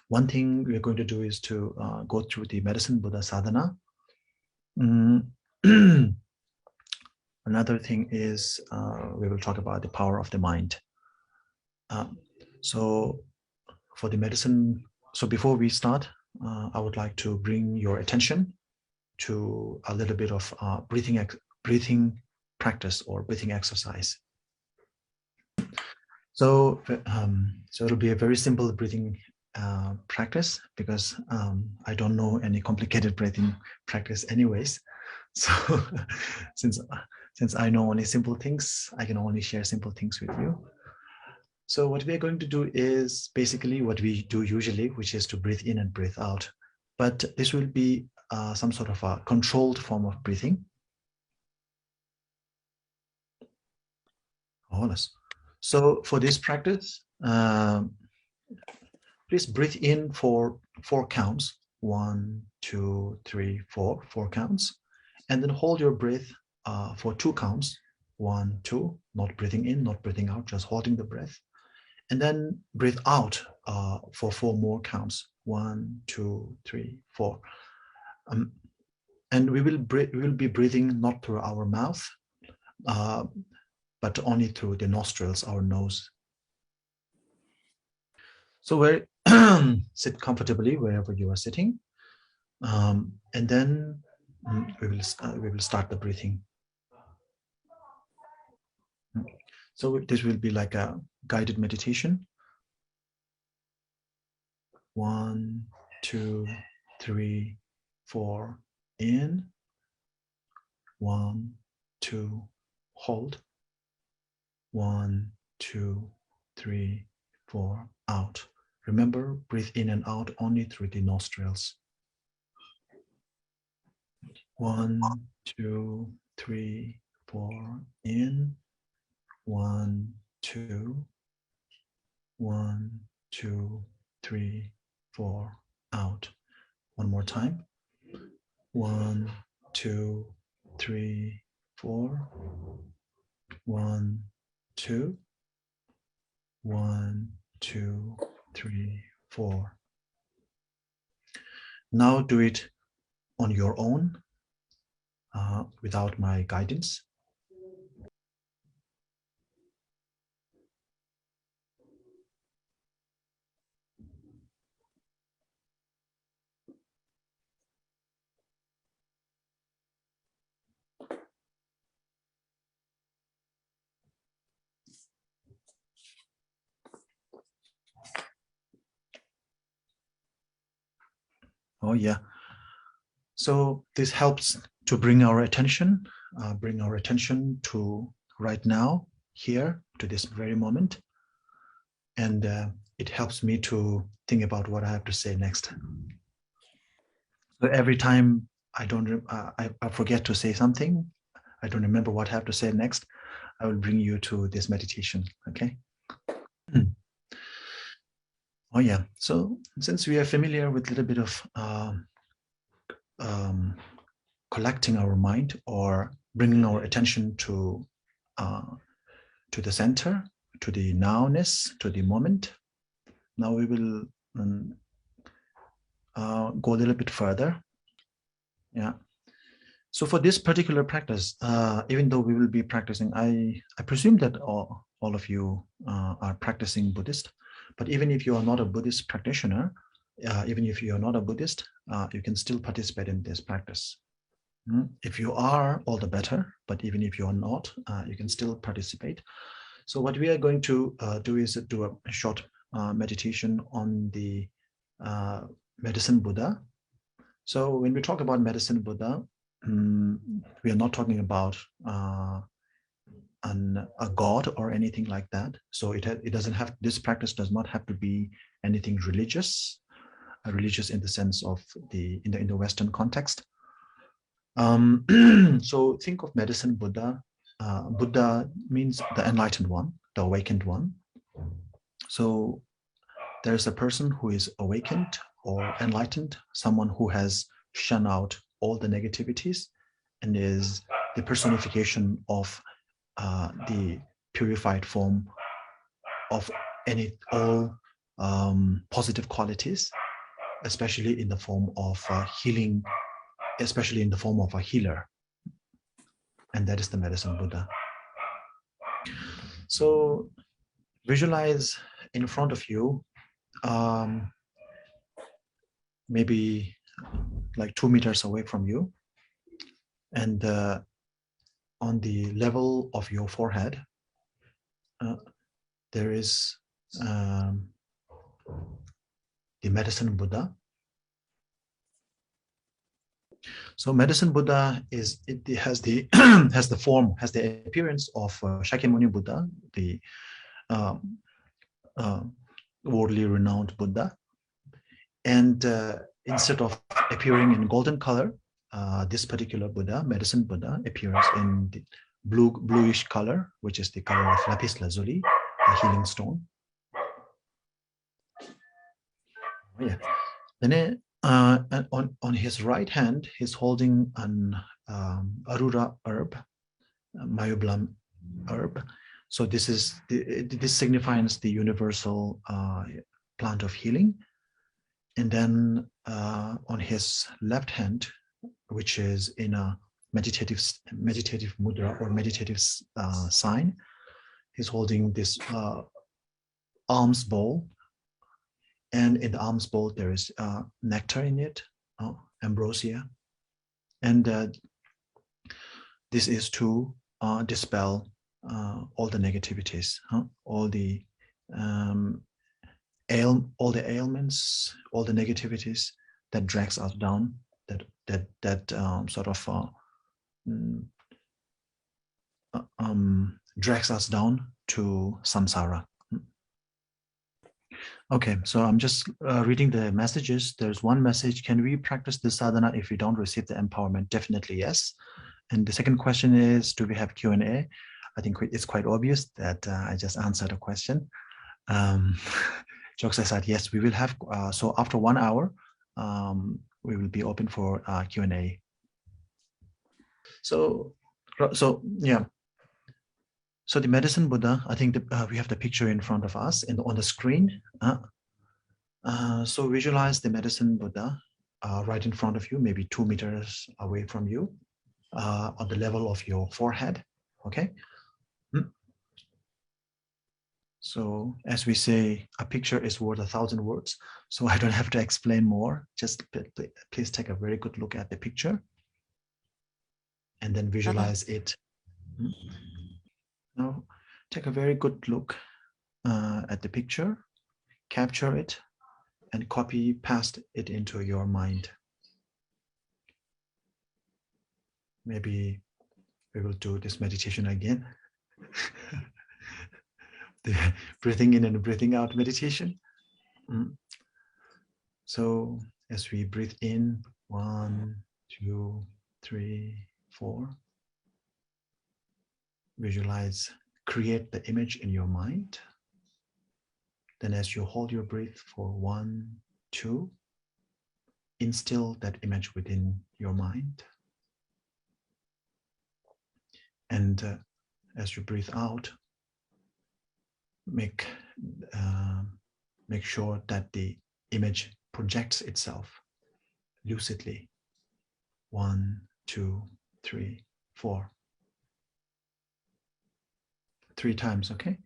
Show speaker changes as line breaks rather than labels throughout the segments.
One thing we're going to do is to go through the Medicine Buddha sadhana. Another thing is we will talk about the power of the mind. So for the medicine, so before we start, I would like to bring your attention to a little bit of breathing practice or breathing exercise. So it'll be a very simple breathing practice, because I don't know any complicated breathing practice anyways. So since I know only simple things, I can only share simple things with you. So what we're going to do is basically what we do usually, which is to breathe in and breathe out. But this will be some sort of a controlled form of breathing. So for this practice, please breathe in for 4 counts. 1, 2, 3, 4, 4 counts. And then hold your breath for 2 counts. 1, 2, not breathing in, not breathing out, just holding the breath. And then breathe out for 4 more counts. 1, 2, 3, 4. And we will be breathing not through our mouth, but only through the nostrils, our nose. So sit comfortably wherever you are sitting, and then we will start the breathing. So this will be like a guided meditation. 1, 2, 3, 4, in. 1, 2, hold. 1, 2, 3, 4, out. Remember, breathe in and out only through the nostrils. 1, 2, 3, 4, in. 1, 2, 1, 2, 3, 4, out. One more time. 1, 2, 3, 4. 1, 2. 1, 2, 3, 4. Now do it on your own, without my guidance. Oh yeah. So this helps to bring our attention to right now, here, to this very moment. And it helps me to think about what I have to say next. So every time I forget to say something, I don't remember what I have to say next, I will bring you to this meditation, okay? Oh yeah, so since we are familiar with a little bit of collecting our mind or bringing our attention to the center, to the nowness, to the moment, now we will go a little bit further. Yeah. So for this particular practice, even though we will be practicing, I presume that all of you are practicing Buddhist, but even if you are not a Buddhist practitioner, even if you are not a Buddhist, you can still participate in this practice. If you are, all the better, but even if you are not, you can still participate. So what we are going to do is do a short meditation on the Medicine Buddha. So when we talk about Medicine Buddha, we are not talking about a god or anything like that. So it doesn't have, this practice does not have to be anything religious, religious in the sense of in the Western context. So think of Medicine Buddha. Buddha means the enlightened one, the awakened one. So there's a person who is awakened or enlightened, someone who has shun out all the negativities and is the personification of the purified form of all positive qualities, especially in the form of healing, especially in the form of a healer. And that is the Medicine Buddha. So visualize in front of you, maybe like 2 meters away from you, and on the level of your forehead, there is the Medicine Buddha. So Medicine Buddha it has the has the form, has the appearance of Shakyamuni Buddha, the worldly renowned Buddha. And instead of appearing in golden color, this particular Buddha, Medicine Buddha, appears in the bluish color, which is the color of lapis lazuli, a healing stone. Oh, yeah. Then on his right hand, he's holding an Arura herb, myoblam herb. So this signifies the universal plant of healing. And then on his left hand, which is in a meditative mudra or meditative sign, he's holding this alms bowl. And in the alms bowl, there is nectar in it, ambrosia. And this is to dispel all the negativities, all the ailments, all the negativities that drags us down, that sort of drags us down to samsara. Okay, so I'm just reading the messages. There's one message: can we practice this sadhana if we don't receive the empowerment? Definitely yes. And the second question is, do we have Q&A? I think it's quite obvious that I just answered a question. Jokes aside, yes, we will have, so after 1 hour, we will be open for Q&A. So yeah. So the Medicine Buddha, I think we have the picture in front of us and on the screen. So visualize the Medicine Buddha right in front of you, maybe 2 meters away from you, on the level of your forehead, okay? So as we say, a picture is worth 1,000 words. So I don't have to explain more. Just please take a very good look at the picture and then visualize it. Now take a very good look at the picture, capture it, and copy paste it into your mind. Maybe we will do this meditation again. The breathing in and breathing out meditation. So as we breathe in, 1, 2, 3, 4, visualize, create the image in your mind. Then as you hold your breath for 1, 2, instill that image within your mind. And as you breathe out, make sure that the image projects itself lucidly. 1, 2, 3, 4. 3 times, okay?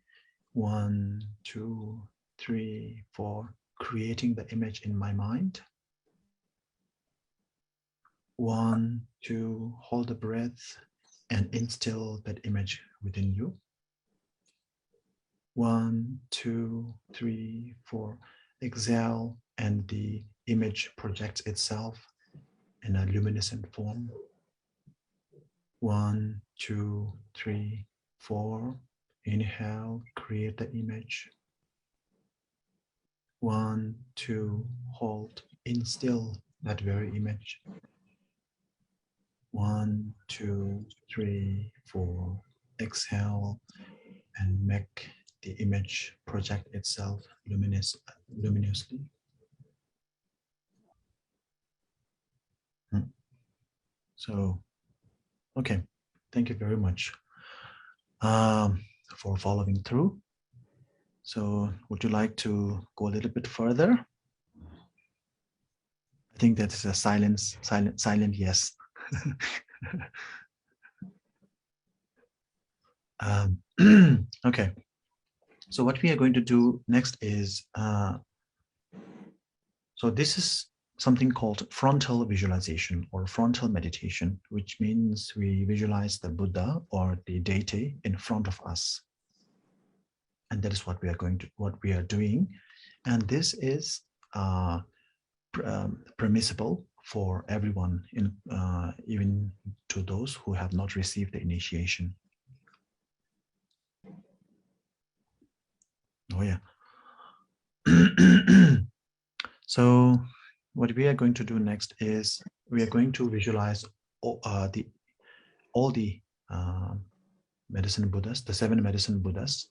1, 2, 3, 4. Creating the image in my mind. 1, 2. Hold the breath and instill that image within you. 1, 2, 3, 4. Exhale, and the image projects itself in a luminescent form. 1, 2, 3, 4. Inhale, create the image. 1, 2, hold, instill that very image. 1, 2, 3, 4. Exhale and make the image project itself luminously. So, okay, thank you very much for following through. So would you like to go a little bit further? I think that's a silent yes. Okay. So what we are going to do next is, so this is something called frontal visualization or frontal meditation, which means we visualize the Buddha or the deity in front of us. And that is what we are doing. And this is permissible for everyone, even to those who have not received the initiation. Oh yeah. So what we are going to do next is we are going to visualize all the medicine Buddhas, the 7 medicine Buddhas.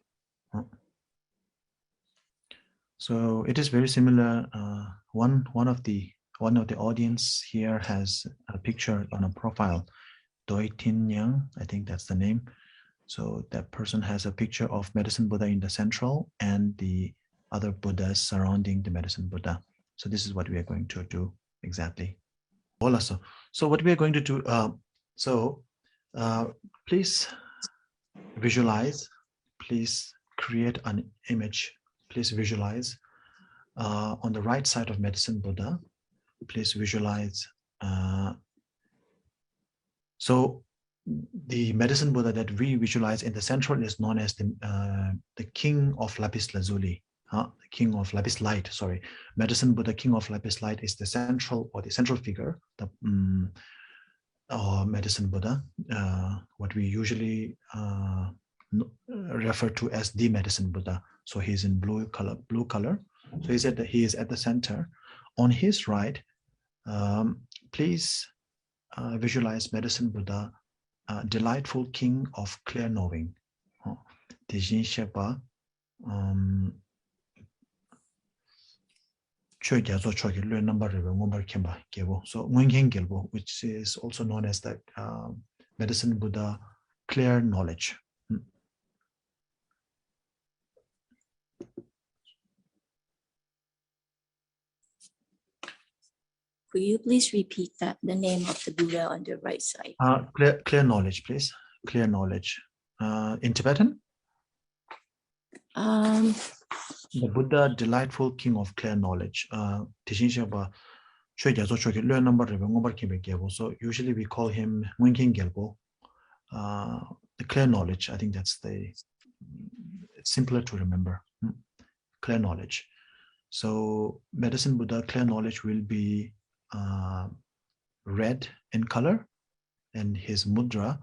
So it is very similar. One of the audience here has a picture on a profile, Doi Tin Yang, I think that's the name. So that person has a picture of medicine Buddha in the central and the other Buddhas surrounding the medicine Buddha. So this is what we are going to do exactly. So what we are going to do, please visualize, please create an image, please visualize on the right side of medicine Buddha, please visualize. So the medicine Buddha that we visualize in the central is known as the King of Lapis Lazuli. The King of Lapis Light, sorry. Medicine Buddha, King of Lapis Light, is the central figure, the medicine Buddha, what we usually refer to as the medicine Buddha. So he's in blue color. So he is at the center. On his right, please visualize medicine Buddha, delightful King of clear knowing. Tejin Shepa. So which is also known as the medicine Buddha, clear knowledge.
Could you please repeat that, the name of the Buddha on the right side?
Clear knowledge, please. Clear knowledge. In Tibetan? The Buddha, delightful King of clear knowledge. So usually we call him Winking Gelbo. The clear knowledge, I think that's it's simpler to remember. Clear knowledge. So medicine Buddha, clear knowledge will be red in color, and his mudra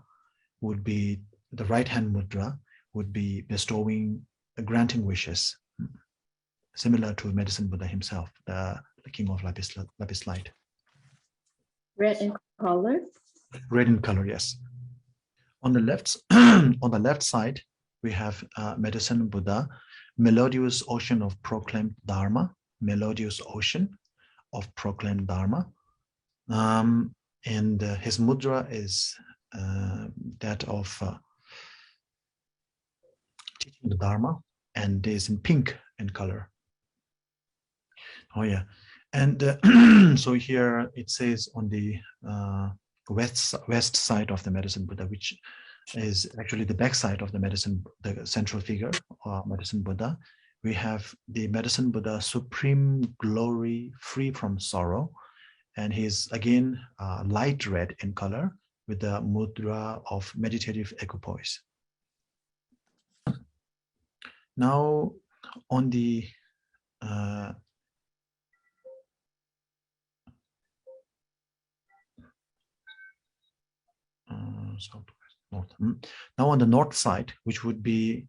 would be, the right hand mudra would be bestowing, granting wishes, similar to medicine Buddha himself, the King of Lapis Light.
Red in color?
Red in color, yes. On the left side, we have medicine Buddha, melodious ocean of proclaimed Dharma, melodious ocean of proclaimed Dharma. And his mudra is that of teaching the Dharma, and is in pink in color. Oh yeah, and so here it says on the west side of the medicine Buddha, which is actually the back side of the central figure, medicine Buddha. We have the medicine Buddha, supreme glory, free from sorrow, and he's again light red in color with the mudra of meditative equipoise. Now on the southwest, north. Now on the north side, which would be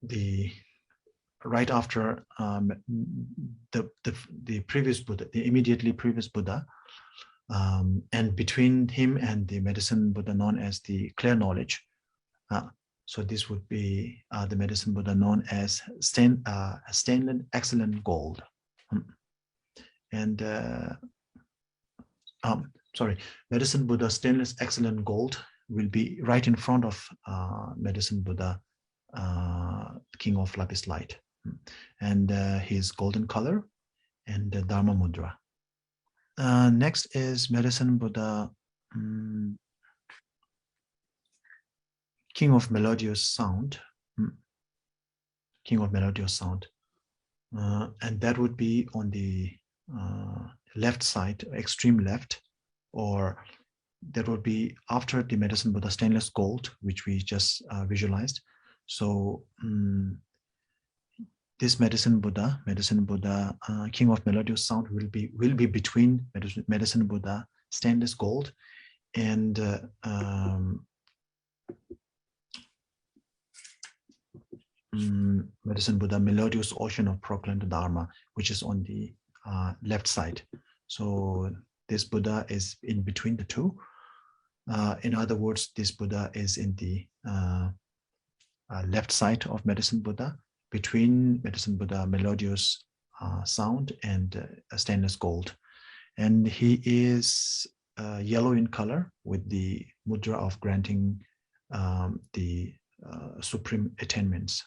the right after the previous Buddha, the immediately previous Buddha, and between him and the medicine Buddha known as the clear knowledge. So this would be the medicine Buddha known as stained excellent gold. And medicine Buddha, stainless excellent gold, will be right in front of Medicine Buddha, King of Lapis Light. And his golden color and the Dharma Mudra. Next is Medicine Buddha, King of Melodious Sound. King of Melodious Sound. And that would be on the left side, extreme left, or that would be after the Medicine Buddha stainless gold, which we just visualized. So this Medicine Buddha, King of Melodious Sound, will be between Medicine Buddha stainless gold and Medicine Buddha Melodious Ocean of Proclaimed Dharma, which is on the left side. So this Buddha is in between the two. In other words, this Buddha is in the left side of Medicine Buddha, between Medicine Buddha Melodious Sound and stainless gold. And he is yellow in color with the mudra of granting the supreme attainments.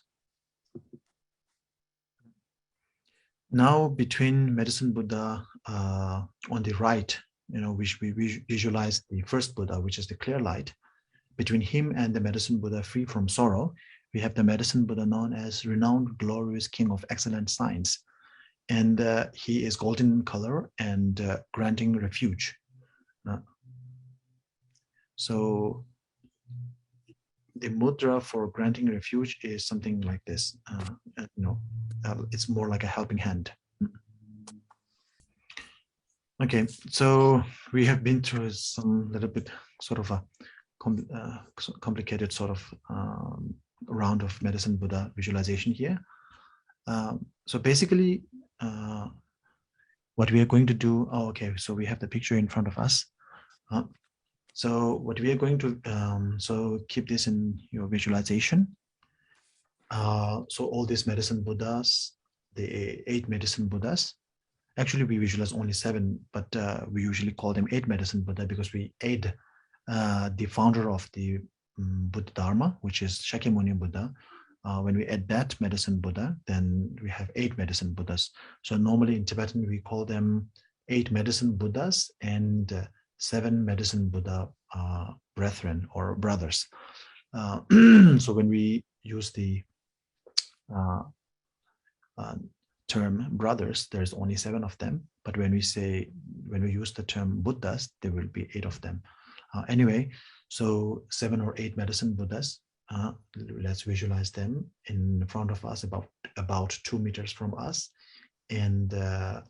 Now between Medicine Buddha on the right, which we visualize the first Buddha, which is the clear light, between him and the Medicine Buddha free from sorrow, we have the Medicine Buddha known as renowned, glorious King of excellent science. And he is golden in color and granting refuge. So the mudra for granting refuge is something like this. It's more like a helping hand. Okay, so we have been through some little bit sort of a complicated sort of round of Medicine Buddha visualization here. So basically, what we are going to do, so we have the picture in front of us. So what we are going to, so keep this in your visualization. So all these Medicine Buddhas, the 8 Medicine Buddhas, actually we visualize only 7, but we usually call them 8 Medicine Buddha because we aid the founder of the Buddha Dharma, which is Shakyamuni Buddha. When we add that Medicine Buddha, then we have 8 Medicine Buddhas. So normally in Tibetan, we call them 8 Medicine Buddhas and 7 Medicine Buddha brethren or brothers. So when we use the term brothers, there's only 7 of them. But when we use the term Buddhas, there will be 8 of them. Anyway, so 7 or 8 Medicine Buddhas. Let's visualize them in front of us, about 2 meters from us, and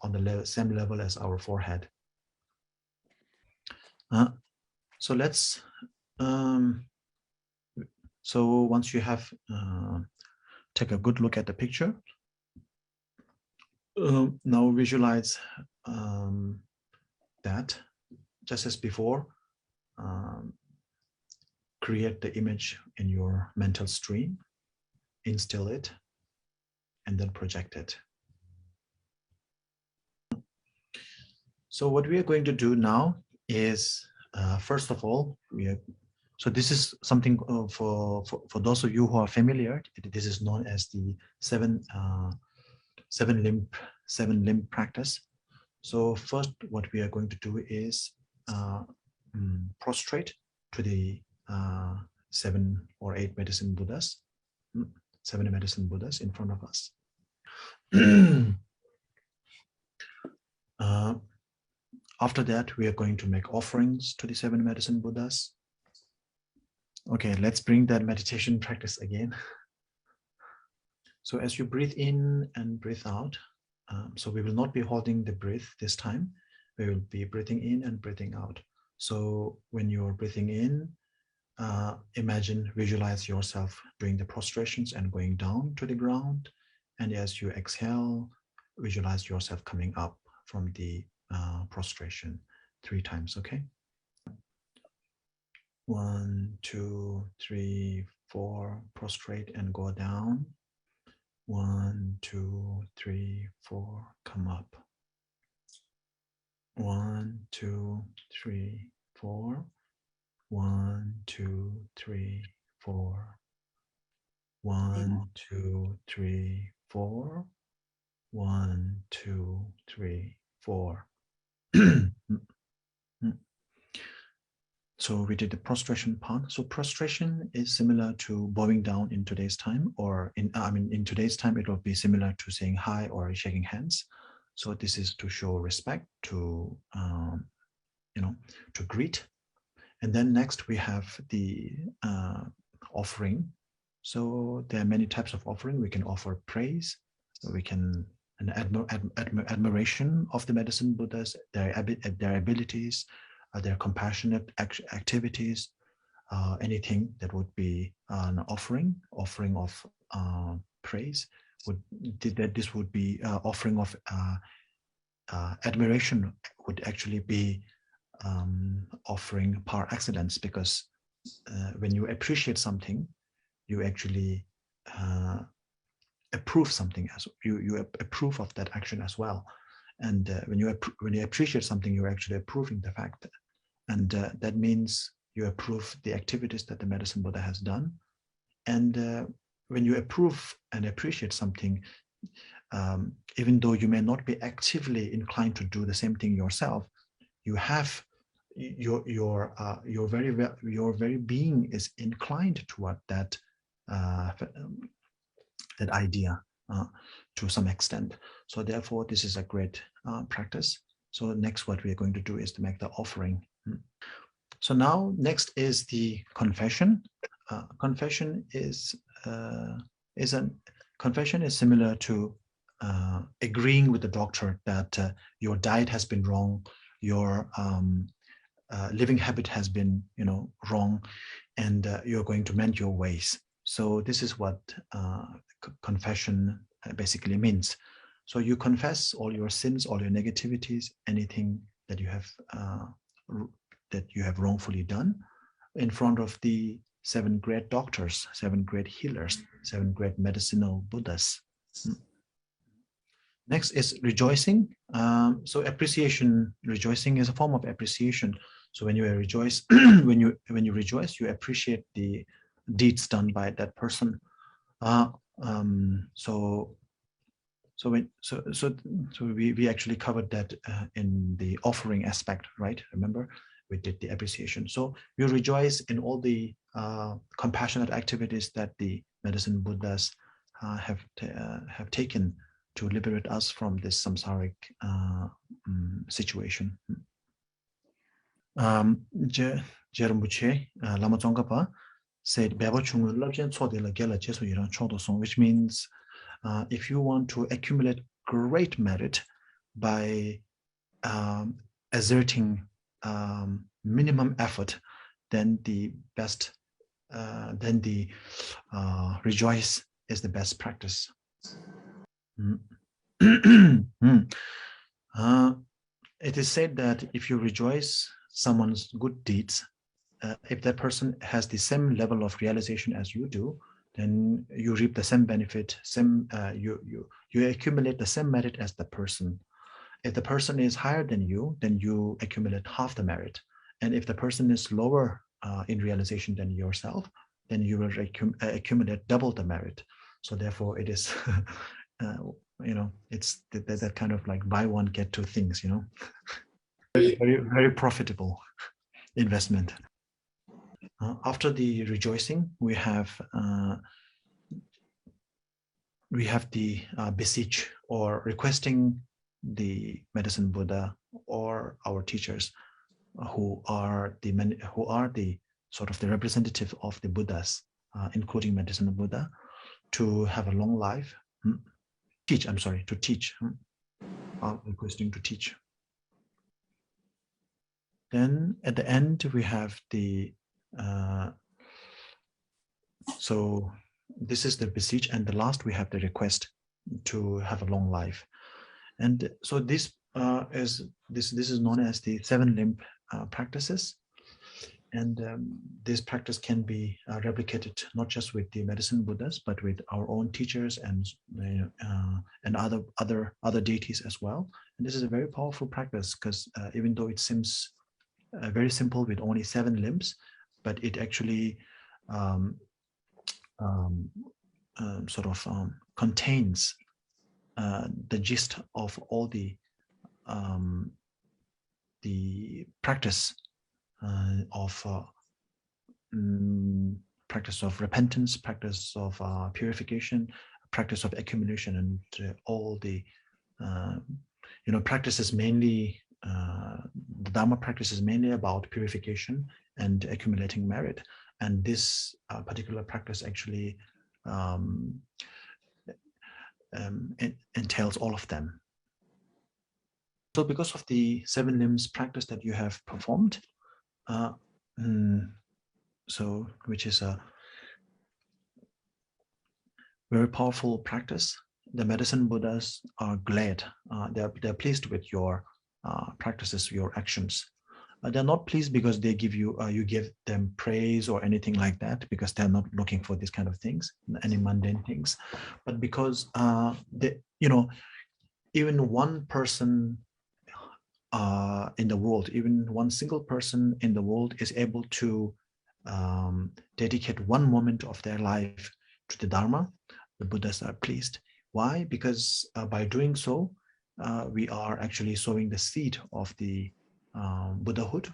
on the same level as our forehead. So let's. So once you have take a good look at the picture, now visualize that just as before. Create the image in your mental stream, instill it, and then project it. So what we are going to do now is, first of all, so this is something for those of you who are familiar. This is known as the seven limb practice. So first, what we are going to do is prostrate to the 7 or 8 Medicine Buddhas, 7 Medicine Buddhas in front of us. After that, we are going to make offerings to the 7 Medicine Buddhas. Okay, let's bring that meditation practice again. So as you breathe in and breathe out, so we will not be holding the breath this time. We will be breathing in and breathing out. So when you're breathing in, visualize yourself doing the prostrations and going down to the ground. And as you exhale, visualize yourself coming up from the prostration 3 times, okay? 1, 2, 3, 4, prostrate and go down. 1, 2, 3, 4, come up. 1, 2, 3, 4. 1, 2, 1, 2, 3, 4. So we did the prostration part. So prostration is similar to bowing down in today's time, or in today's time, it will be similar to saying hi or shaking hands. So this is to show respect, to to greet. And then next we have the offering. So there are many types of offering. We can offer praise. So we can admiration of the medicine Buddhas, their abilities, their compassionate activities, anything that would be an offering of praise. This would be offering of admiration would actually be offering par excellence, because when you appreciate something, you actually approve something as you approve of that action as well. And when you appreciate something, you're actually approving the fact, and that means you approve the activities that the medicine Buddha has done. And when you approve and appreciate something, even though you may not be actively inclined to do the same thing yourself, you have your very being is inclined toward that that idea to some extent. So therefore, this is a great practice. So next, what we are going to do is to make the offering. So now, next is the confession. Confession is similar to agreeing with the doctor that your diet has been wrong, your living habit has been wrong, and you're going to mend your ways. So this is what confession basically means. So you confess all your sins, all your negativities, anything that you have wrongfully done, in front of the 7 great doctors, 7 great healers, 7 great medicinal Buddhas. Next is rejoicing. So appreciation, rejoicing is a form of appreciation. So when you rejoice, when you rejoice, you appreciate the deeds done by that person. So we actually covered that in the offering aspect, right? Remember, we did the appreciation. So we rejoice in all the compassionate activities that the medicine Buddhas have taken to liberate us from this samsaric situation. Rinpoche Lama Tsongkhapa said, which means if you want to accumulate great merit by exerting minimum effort, then the best, rejoice is the best practice. It is said that if you rejoice someone's good deeds, if that person has the same level of realization as you do, then you reap the same benefit, you accumulate the same merit as the person. If the person is higher than you, then you accumulate half the merit. And if the person is lower in realization than yourself, then you will accumulate double the merit. So therefore, it is, it's that kind of like buy one get two things. Very, very profitable investment. After the rejoicing, we have the beseech, or requesting the medicine Buddha or our teachers, who are the sort of the representative of the Buddhas, including medicine Buddha, to have a long life. To teach. Requesting to teach. Then at the end we have the so this is the beseech, and the last we have the request to have a long life. And so this is known as the 7 Limp practices. And this practice can be replicated not just with the medicine Buddhas, but with our own teachers and other deities as well. And this is a very powerful practice, because even though it seems very simple with only 7 limbs, but it actually contains the gist of all the practice of practice of repentance, practice of purification, practice of accumulation, and all the practices mainly. The Dharma practice is mainly about purification and accumulating merit, and this particular practice actually it entails all of them. So because of the 7 limbs practice that you have performed, so which is a very powerful practice, the medicine Buddhas are glad. They're pleased with your practices, your actions. They're not pleased because they give you you give them praise or anything like that, because they're not looking for these kind of things, any mundane things, but because even one person in the world, even one single person in the world is able to dedicate one moment of their life to the Dharma, the Buddhas are pleased. Why? Because by doing so, we are actually sowing the seed of the Buddhahood,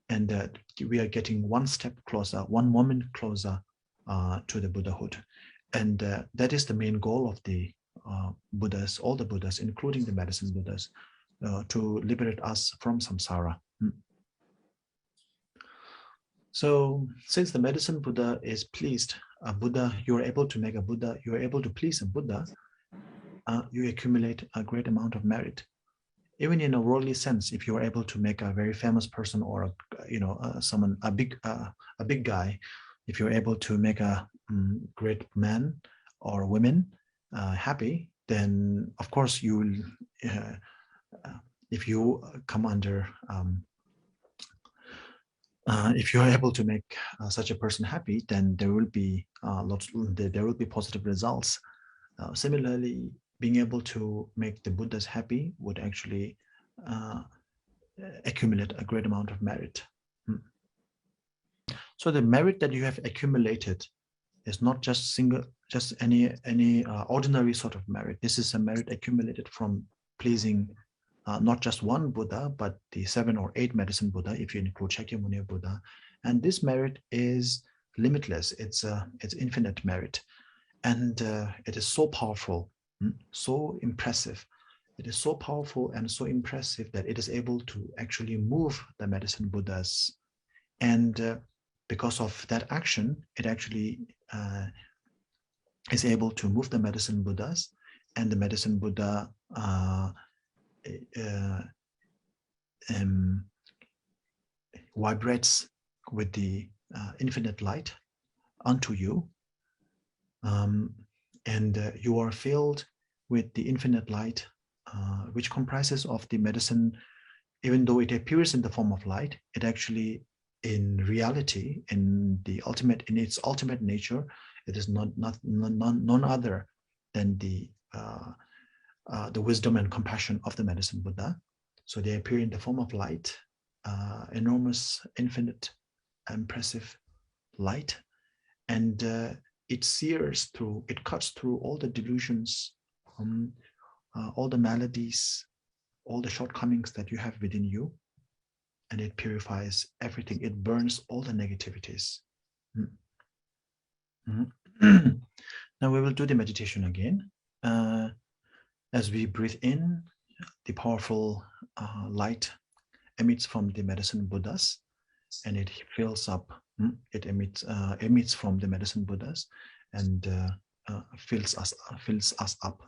and that we are getting one step closer, one moment closer to the Buddhahood. And that is the main goal of the Buddhas, all the Buddhas, including the medicine Buddhas, to liberate us from samsara. So since the medicine Buddha is pleased, a Buddha, you're able to make a Buddha, you're able to please a Buddha, you accumulate a great amount of merit. Even in a worldly sense, if you're able to make a very famous person or a big guy, if you're able to make a great man or women happy, then of course you will. If you come under, if you are able to make such a person happy, then there will be there will be positive results. Similarly, being able to make the Buddhas happy would actually accumulate a great amount of merit. So the merit that you have accumulated is not just any ordinary sort of merit. This is a merit accumulated from pleasing not just one Buddha, but the 7 or 8 medicine Buddha, if you include Shakyamuni Buddha. And this merit is limitless. It's infinite merit. And it is so powerful, so impressive. It is so powerful and so impressive that it is able to actually move the medicine Buddhas. And because of that action, it actually is able to move the medicine Buddhas, and the medicine Buddha vibrates with the infinite light unto you, and you are filled with the infinite light, which comprises of the medicine. Even though it appears in the form of light, it actually, in reality, in its ultimate nature, it is none other than the wisdom and compassion of the medicine Buddha. So they appear in the form of light, enormous, infinite, impressive light, and it sears through, it cuts through all the delusions, all the maladies, all the shortcomings that you have within you, and it purifies everything. It burns all the negativities. Now we will do the meditation again. As we breathe in, the powerful light emits from the medicine Buddhas, and it fills up. It emits from the medicine Buddhas, and fills us up.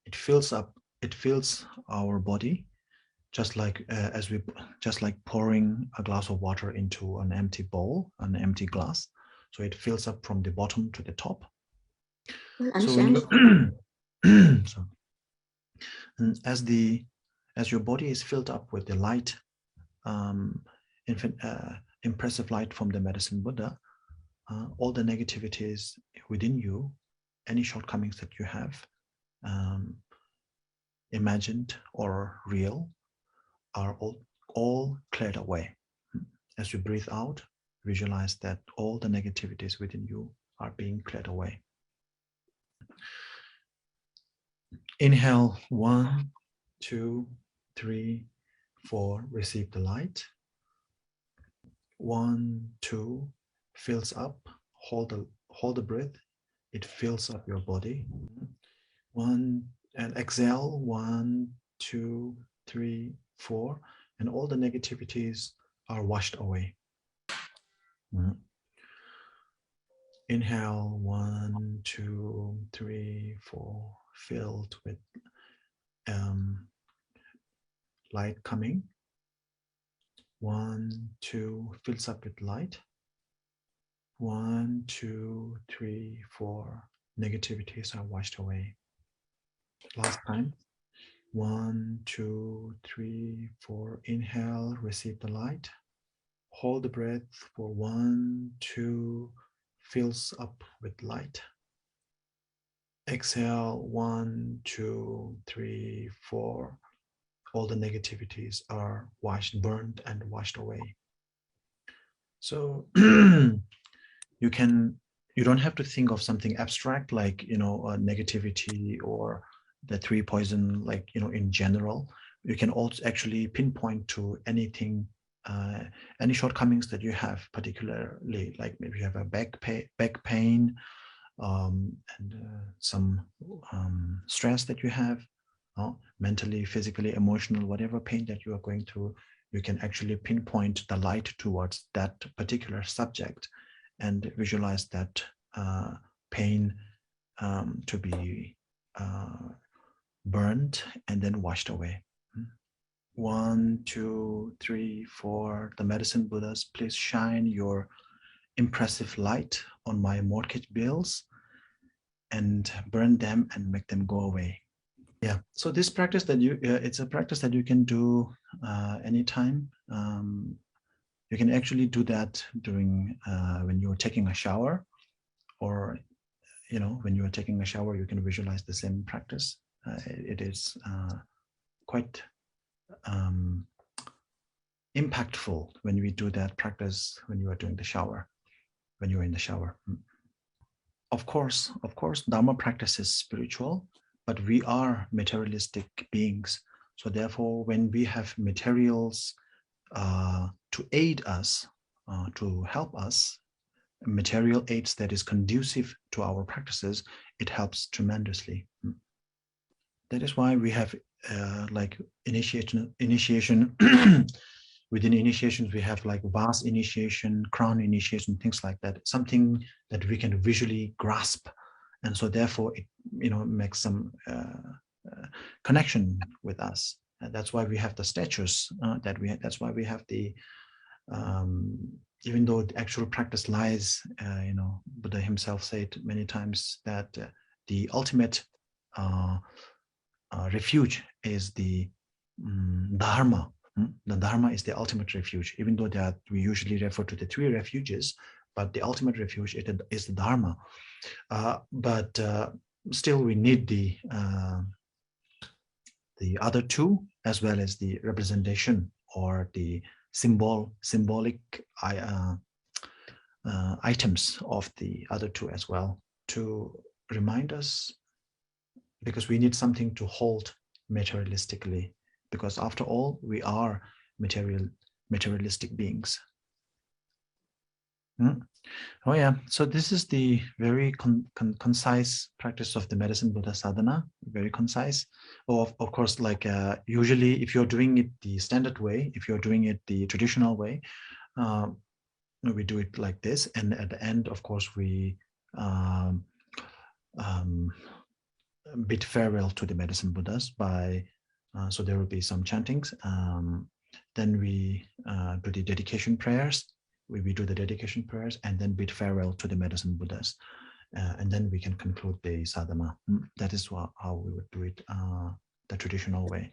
It fills up. It fills our body, just like pouring a glass of water into an empty bowl, an empty glass. So it fills up from the bottom to the top. So when you so, and as your body is filled up with the light, impressive light from the medicine Buddha, all the negativities within you, any shortcomings that you have, imagined or real, are all cleared away. As you breathe out, visualize that all the negativities within you are being cleared away. Inhale, 1, 2, 3, 4, receive the light. 1, 2, fills up, hold the breath, it fills up your body. 1, and exhale, 1, 2, 3, 4, and all the negativities are washed away. Inhale, 1, 2, 3, 4, filled with light coming. 1, 2, fills up with light. 1, 2, 3, 4, negativities are washed away. Last time. 1, 2, 3, 4, inhale, receive the light. Hold the breath for 1, 2, fills up with light. Exhale, 1, 2, 3, 4. All the negativities are burned and washed away. So you don't have to think of something abstract like, negativity or the 3 poison, like, in general. You can also actually pinpoint to anything, any shortcomings that you have, particularly like maybe you have a back pain, and some stress that you have, mentally, physically, emotional, whatever pain that you are going through, you can actually pinpoint the light towards that particular subject and visualize that pain to be burned and then washed away. 1, 2, 3, 4. The Medicine Buddhas, please shine your impressive light on my mortgage bills and burn them and make them go away. Yeah, so this practice that it's a practice that you can do anytime. You can actually do that during when you're taking a shower, or when you are taking a shower, you can visualize the same practice. It is quite impactful when we do that practice when you are doing the shower, when you're in the shower. Of course, Dharma practice is spiritual, but we are materialistic beings. So therefore, when we have materials to aid us, to help us, material aids that is conducive to our practices, it helps tremendously. That is why we have like initiation within initiations, we have like vast initiation, crown initiation, things like that, something that we can visually grasp. And so therefore it makes some connection with us. And that's why we have the statues that's why we have the even though the actual practice lies, Buddha himself said many times that the ultimate refuge is the Dharma. The Dharma is the ultimate refuge, even though that we usually refer to the 3 refuges, but the ultimate refuge is the Dharma. But still we need the other 2, as well as the representation or the symbolic items of the other 2 as well, to remind us, because we need something to hold materialistically, because after all, we are materialistic beings. Oh yeah, so this is the very concise practice of the Medicine Buddha sadhana, very concise. Of course, like usually if you're doing it the standard way, if you're doing it the traditional way, we do it like this, and at the end, of course, we bid farewell to the Medicine Buddhas by, so there will be some chantings. Then we do the dedication prayers. We do the dedication prayers and then bid farewell to the Medicine Buddhas. And then we can conclude the sadhana. That is how we would do it the traditional way.